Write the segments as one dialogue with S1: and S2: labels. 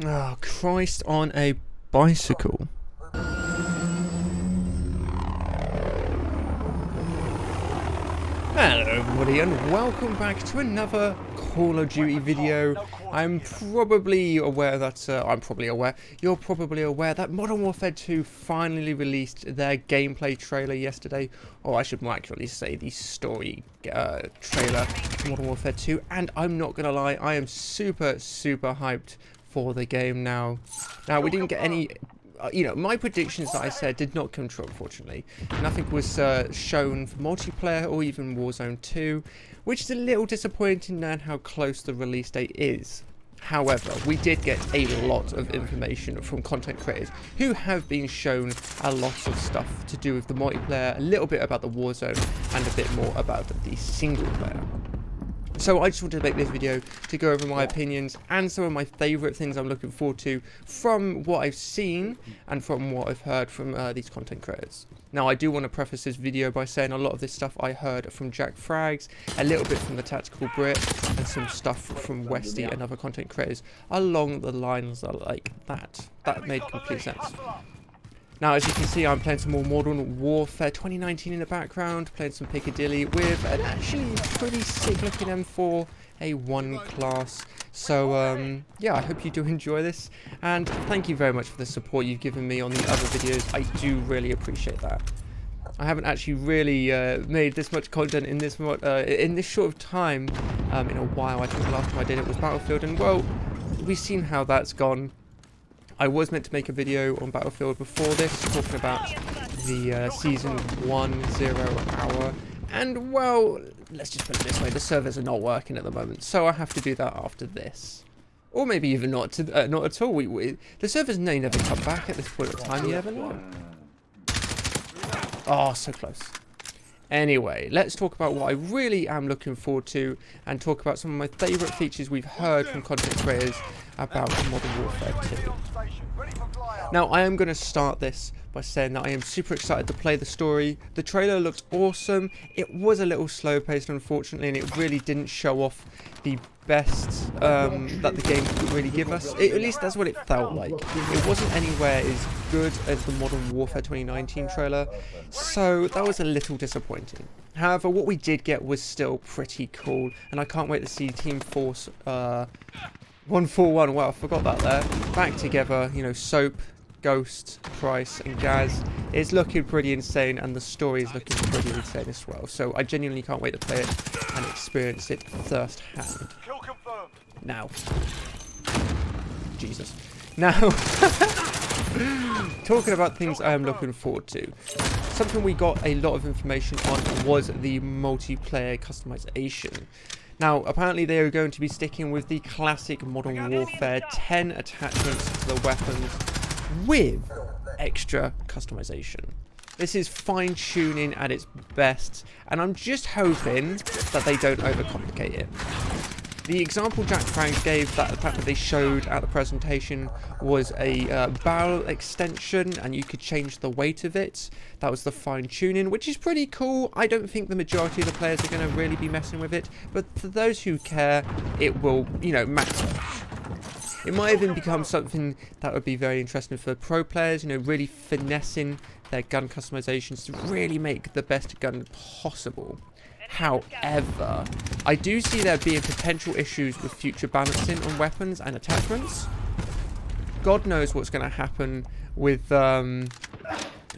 S1: Oh, Christ on a bicycle. Hello everybody and welcome back to another Call of Duty video. I'm probably aware that, you're probably aware that Modern Warfare 2 finally released their gameplay trailer yesterday, or I should more accurately say the story trailer for Modern Warfare 2, and I'm not gonna lie, I am super hyped for the game now. Now, we didn't get any... my predictions that I said did not come true, unfortunately. Nothing was shown for multiplayer or even Warzone 2, which is a little disappointing knowing how close the release date is. However, we did get a lot of information from content creators who have been shown a lot of stuff to do with the multiplayer, a little bit about the Warzone, and a bit more about the single player. So I just wanted to make this video to go over my opinions and some of my favourite things I'm looking forward to from what I've seen and from what I've heard from these content creators. Now, I do want to preface this video by saying a lot of this stuff I heard from Jack Frags, a little bit from the Tactical Brit, and some stuff from Westy and other content creators along the lines of like that. That made complete sense. Now, as you can see, I'm playing some more Modern Warfare 2019 in the background, playing some Piccadilly with an actually pretty sick-looking M4A1 class. So, yeah, I hope you do enjoy this, and thank you very much for the support you've given me on the other videos. I do really appreciate that. I haven't actually really made this much content in this short of time in a while. I think the last time I did it was Battlefield, and, well, we've seen how that's gone. I was meant to make a video on Battlefield before this, talking about the Season 1 0 hour, and, well, let's just put it this way, the servers are not working at the moment, so I have to do that after this. Or maybe even not at all. The servers may never come back at this point in time, you never know. Oh, so close. Anyway, let's talk about what I really am looking forward to and talk about some of my favourite features we've heard from content creators about Modern Warfare 2. Now, I am going to start this by saying that I am super excited to play the story. The trailer looked awesome. It was a little slow-paced, unfortunately, and it really didn't show off the best that the game could really give us. At least that's what it felt like. It wasn't anywhere as good as the Modern Warfare 2019 trailer, so that was a little disappointing. However, what we did get was still pretty cool, and I can't wait to see Team Force 141, wow, I forgot that there, back together, you know, Soap, Ghost, Price, and Gaz. It's looking pretty insane, and the story is looking pretty insane as well. So I genuinely can't wait to play it and experience it firsthand. Now, Jesus. Now, talking about things I am looking forward to. Something we got a lot of information on was the multiplayer customization. Now, apparently they are going to be sticking with the classic Modern Warfare 10 attachments to the weapons with extra customization. This is fine-tuning at its best, and I'm just hoping that they don't overcomplicate it. The example Jack Frank gave, that the fact that they showed at the presentation, was a barrel extension, and you could change the weight of it. That was the fine-tuning, which is pretty cool. I don't think the majority of the players are going to really be messing with it, but for those who care, it will, matter. It might even become something that would be very interesting for pro players, really finessing their gun customizations to really make the best gun possible. However, I do see there being potential issues with future balancing on weapons and attachments. God knows what's going to happen with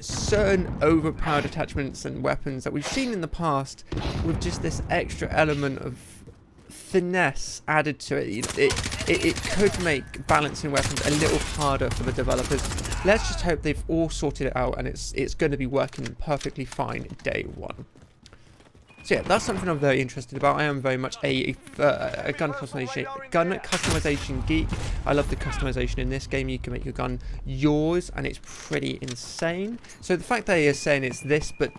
S1: certain overpowered attachments and weapons that we've seen in the past, with just this extra element of finesse added to it. It could make balancing weapons a little harder for the developers. Let's just hope they've all sorted it out and it's going to be working perfectly fine day one. So yeah, that's something I'm very interested about. I am very much a gun customization geek. I love the customization in this game. You can make your gun yours, and it's pretty insane. So the fact that they are saying it's this, but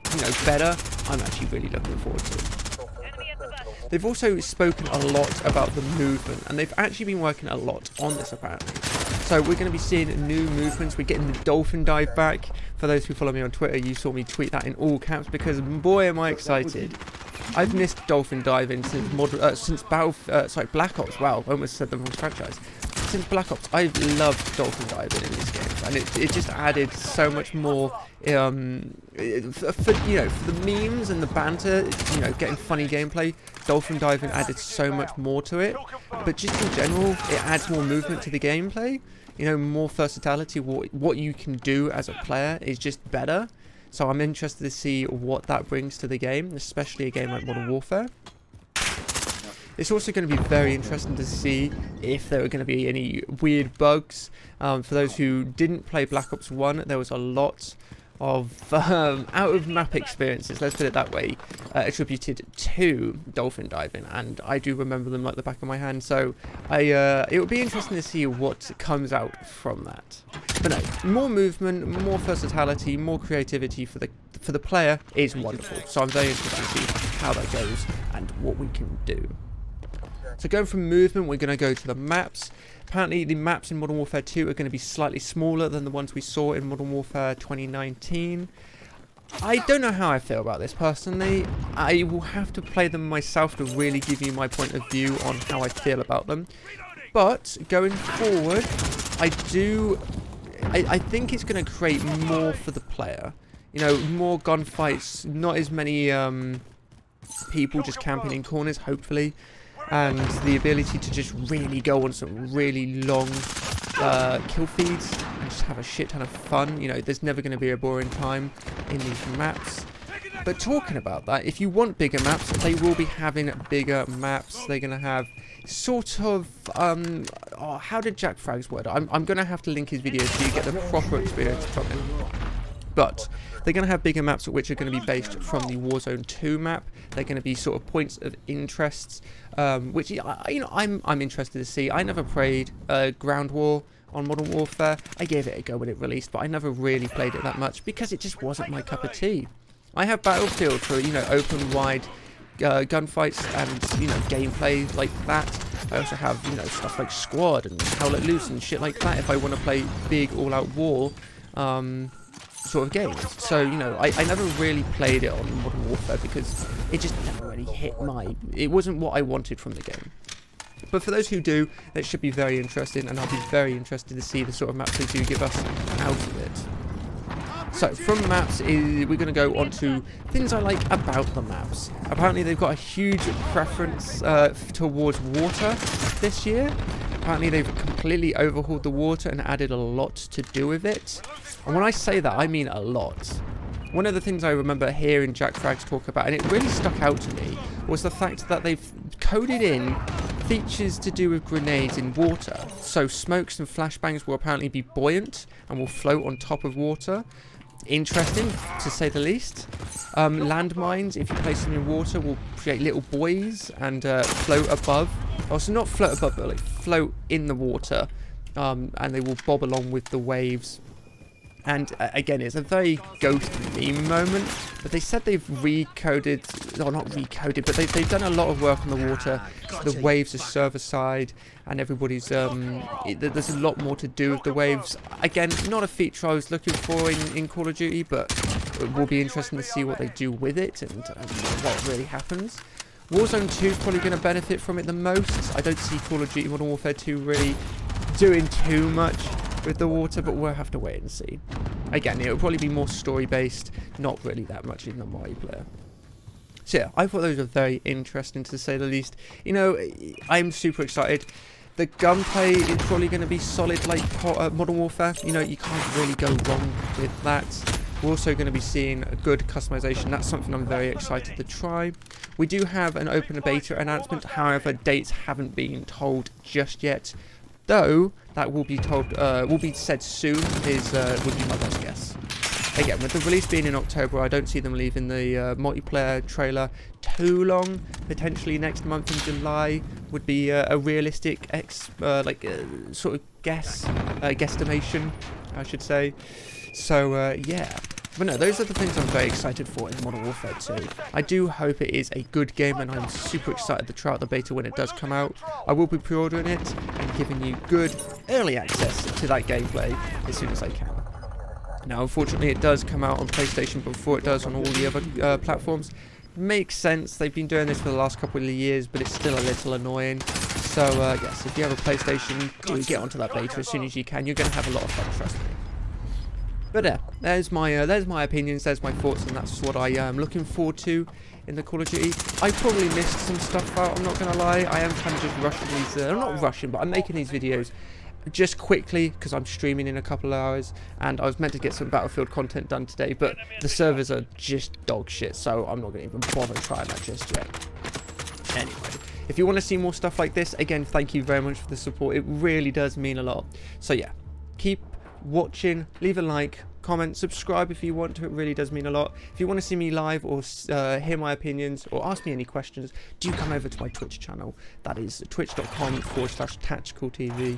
S1: better, I'm actually really looking forward to it. They've also spoken a lot about the movement, and they've actually been working a lot on this apparently. So we're going to be seeing new movements. We're getting the dolphin dive back. For those who follow me on Twitter, you saw me tweet that in all caps because boy am I excited. I've missed dolphin diving since Black Ops. Wow, I almost said the wrong franchise. since Black Ops, I've loved dolphin diving in these games, and it just added so much more. For for the memes and the banter, getting funny gameplay, dolphin diving added so much more to it. But just in general, it adds more movement to the gameplay. More versatility. What you can do as a player is just better. So I'm interested to see what that brings to the game, especially a game like Modern Warfare. It's also going to be very interesting to see if there are going to be any weird bugs. For those who didn't play Black Ops 1, there was a lot of out-of-map experiences, let's put it that way, attributed to dolphin diving, and I do remember them like the back of my hand, so it would be interesting to see what comes out from that. But no, more movement, more versatility, more creativity for the player is wonderful, so I'm very interested to see how that goes and what we can do. So going from movement, we're going to go to the maps. Apparently the maps in Modern Warfare 2 are going to be slightly smaller than the ones we saw in Modern Warfare 2019. I don't know how I feel about this personally. I will have to play them myself to really give you my point of view on how I feel about them. But going forward, I think it's going to create more for the player. More gunfights, not as many people just camping in corners, hopefully. And the ability to just really go on some really long kill feeds and just have a shit ton of fun. There's never going to be a boring time in these maps. But talking about that, if you want bigger maps, they will be having bigger maps. They're going to have sort of, how did Jack Frags word it? I'm going to have to link his video so you get the proper experience from him. But they're going to have bigger maps which are going to be based from the Warzone 2 map. They're going to be sort of points of interest, which I'm interested to see. I never played Ground War on Modern Warfare. I gave it a go when it released, but I never really played it that much because it just wasn't my cup of tea. I have Battlefield for open wide gunfights and gameplay like that. I also have stuff like Squad and Hell Let Loose and shit like that if I want to play big all-out war. Sort of games. So, I never really played it on Modern Warfare because it just never really hit it wasn't what I wanted from the game. But for those who do, it should be very interesting, and I'll be very interested to see the sort of maps they do give us out of it. So, from maps, we're going to go on to things I like about the maps. Apparently, they've got a huge preference towards water this year. Apparently, they've completely overhauled the water and added a lot to do with it. And when I say that, I mean a lot. One of the things I remember hearing Jack Frags talk about, and it really stuck out to me, was the fact that they've coded in features to do with grenades in water. So smokes and flashbangs will apparently be buoyant and will float on top of water. Interesting, to say the least. Landmines, if you place them in water, will create little buoys and float above. Also, not float above, but like float in the water. And they will bob along with the waves. And again, it's a very Ghost meme moment, but they said they've recoded, or not recoded, but they've done a lot of work on the water. The waves are server side, and everybody's, there's a lot more to do with the waves. Again, not a feature I was looking for in Call of Duty, but it will be interesting to see what they do with it and what really happens. Warzone 2 is probably going to benefit from it the most. I don't see Call of Duty Modern Warfare 2 really doing too much with the water, but we'll have to wait and see. Again, it'll probably be more story-based, not really that much in the multiplayer. So yeah, I thought those were very interesting to say the least. I'm super excited. The gunplay is probably going to be solid like Modern Warfare. You can't really go wrong with that. We're also going to be seeing a good customization. That's something I'm very excited to try. We do have an open beta announcement, however, dates haven't been told just yet. Though that will be said soon would be my best guess. Again, with the release being in October, I don't see them leaving the multiplayer trailer too long. Potentially next month in July would be a realistic sort of guesstimation, I should say. So yeah. But no, those are the things I'm very excited for in Modern Warfare 2. I do hope it is a good game, and I'm super excited to try out the beta when it does come out. I will be pre-ordering it and giving you good early access to that gameplay as soon as I can. Now, unfortunately, it does come out on PlayStation before it does on all the other platforms. Makes sense. They've been doing this for the last couple of years, but it's still a little annoying. So yes, if you have a PlayStation, do get onto that beta as soon as you can. You're going to have a lot of fun, trust me. But there's my opinions, there's my thoughts, and that's what I am looking forward to in the Call of Duty. I probably missed some stuff out, I'm not going to lie. I am kind of just rushing these, I'm not rushing, but I'm making these videos just quickly because I'm streaming in a couple of hours, and I was meant to get some Battlefield content done today, but the servers are just dog shit, so I'm not going to even bother trying that just yet. Anyway, if you want to see more stuff like this, again, thank you very much for the support. It really does mean a lot. So yeah, keep watching, leave a like, comment, subscribe if you want to. It really does mean a lot. If you want to see me live or hear my opinions or ask me any questions, do come over to my Twitch channel. That is twitch.com/TacticalTV.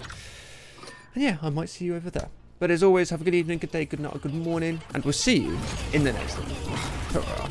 S1: And yeah, I might see you over there. But as always, have a good evening, good day, good night, or good morning, and we'll see you in the next one. Hurrah.